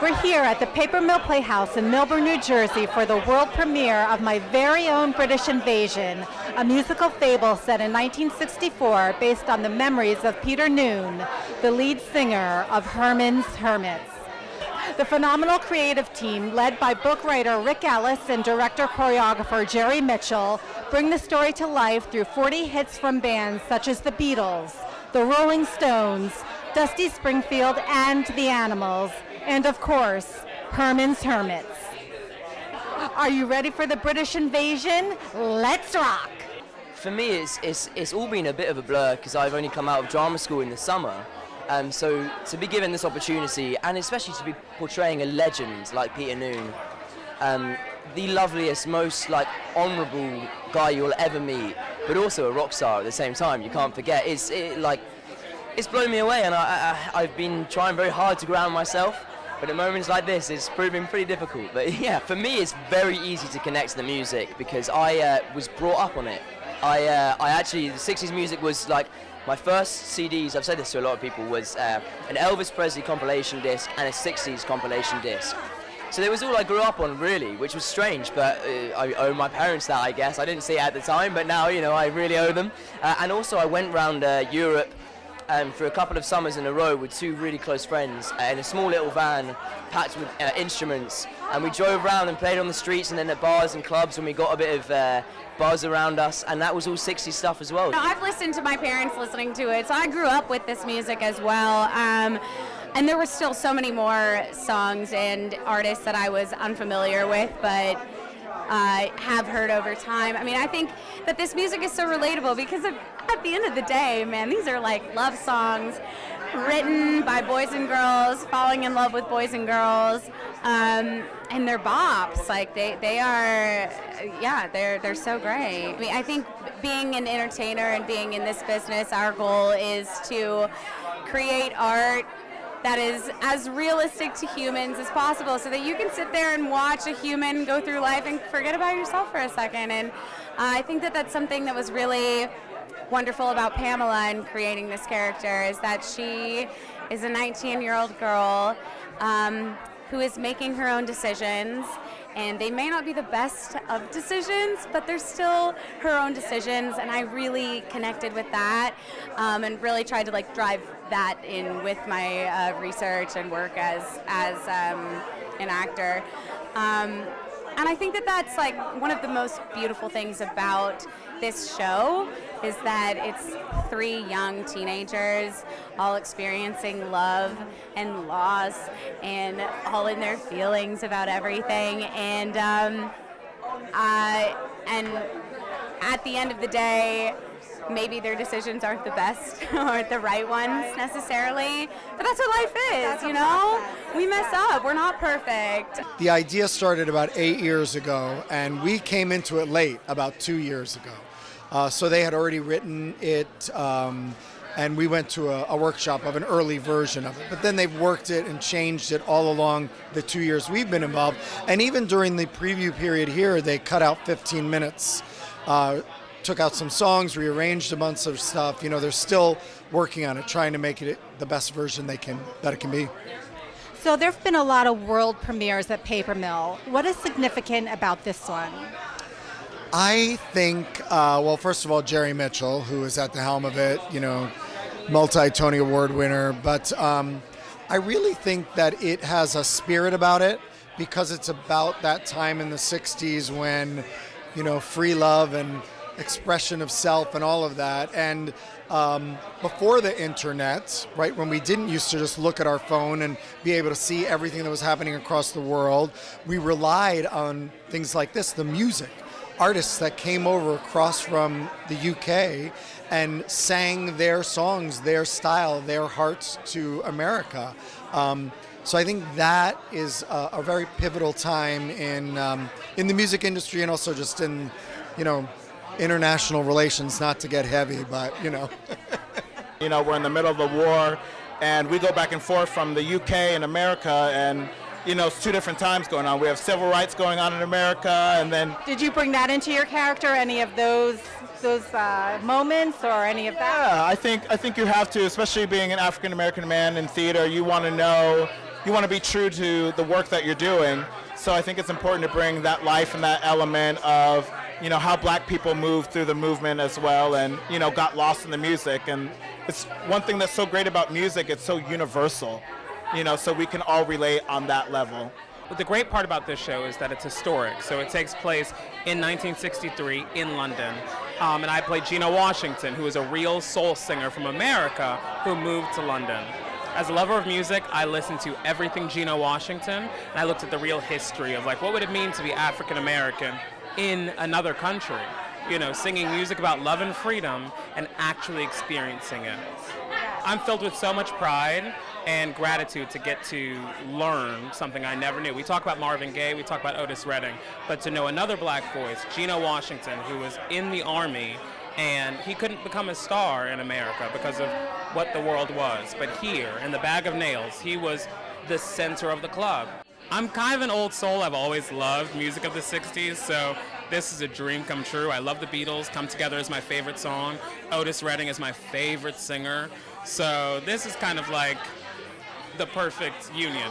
We're here at the Paper Mill Playhouse in Millburn, New Jersey for the world premiere of my very own British Invasion, a musical fable set in 1964 based on the memories of Peter Noone, the lead singer of Herman's Hermits. The phenomenal creative team, led by book writer Rick Elice and director-choreographer Jerry Mitchell, bring the story to life through 40 hits from bands such as the Beatles, the Rolling Stones, Dusty Springfield and the Animals, and of course, Herman's Hermits. Are you ready for the British Invasion? Let's rock! For me, it's all been a bit of a blur because I've only come out of drama school in the summer. So to be given this opportunity, and especially to be portraying a legend like Peter Noone, the loveliest, most honourable guy you'll ever meet, but also a rock star at the same time, you can't forget. It's blown me away, and I've been trying very hard to ground myself. But at moments like this, it's proving pretty difficult. But yeah, for me, it's very easy to connect to the music because I was brought up on it. I actually, the 60s music was my first CDs, I've said this to a lot of people, was an Elvis Presley compilation disc and a 60s compilation disc. So it was all I grew up on, really, which was strange, but I owe my parents that, I guess. I didn't see it at the time, but now, I really owe them. And also I went around Europe for a couple of summers in a row with two really close friends in a small little van packed with instruments, and we drove around and played on the streets and then at bars and clubs when we got a bit of buzz around us, and that was all 60s stuff as well. I've listened to my parents listening to it, so I grew up with this music as well, and there were still so many more songs and artists that I was unfamiliar with, but have heard over time. I mean, I think that this music is so relatable because at the end of the day, man, these are love songs written by boys and girls, falling in love with boys and girls, and they're bops. They are, yeah, they're so great. I mean, I think being an entertainer and being in this business, our goal is to create art that is as realistic to humans as possible so that you can sit there and watch a human go through life and forget about yourself for a second. And I think that that's something that was really wonderful about Pamela in creating this character, is that she is a 19-year-old girl who is making her own decisions, and they may not be the best of decisions, but they're still her own decisions, and I really connected with that and really tried to drive that in with my research and work as an actor. And I think that that's one of the most beautiful things about this show is that it's three young teenagers all experiencing love and loss and all in their feelings about everything. And at the end of the day, maybe their decisions aren't the best or the right ones necessarily, but that's what life is, We mess up, we're not perfect. The idea started about 8 years ago, and we came into it late, about 2 years ago. So they had already written it, and we went to a workshop of an early version of it. But then they've worked it and changed it all along the 2 years we've been involved. And even during the preview period here, they cut out 15 minutes. Took out some songs, rearranged a bunch of stuff. They're still working on it, trying to make it the best version that it can be. So there have been a lot of world premieres at Paper Mill. What is significant about this one? I think, well, first of all, Jerry Mitchell, who is at the helm of it, multi-Tony Award winner. But I really think that it has a spirit about it because it's about that time in the 60s when, free love and expression of self and all of that. And before the internet, right, when we didn't used to just look at our phone and be able to see everything that was happening across the world, we relied on things like this, the music. Artists that came over across from the UK and sang their songs, their style, their hearts to America. So I think that is a very pivotal time in the music industry and also just in, international relations, not to get heavy, but we're in the middle of a war, and we go back and forth from the UK and America, and it's two different times going on. We have civil rights going on in America, and then... Did you bring that into your character, any of those moments or any of that? Yeah, I think you have to, especially being an African American man in theater. You want to know you want to be true to the work that you're doing. So I think it's important to bring that life and that element of, you know, how black people moved through the movement as well, and, you know, got lost in the music. And it's one thing that's so great about music, it's so universal, you know, so we can all relate on that level. But the great part about this show is that it's historic. So it takes place in 1963 in London. And I played Gina Washington, who is a real soul singer from America who moved to London. As a lover of music, I listened to everything Gina Washington, and I looked at the real history of, like, what would it mean to be African American in another country? You know, singing music about love and freedom and actually experiencing it. I'm filled with so much pride and gratitude to get to learn something I never knew. We talk about Marvin Gaye, we talk about Otis Redding, but to know another black voice, Gina Washington, who was in the Army, and he couldn't become a star in America because of what the world was. But here, in the Bag of Nails, he was the center of the club. I'm kind of an old soul. I've always loved music of the 60s, so this is a dream come true. I love the Beatles. Come Together is my favorite song. Otis Redding is my favorite singer. So this is kind of like the perfect union.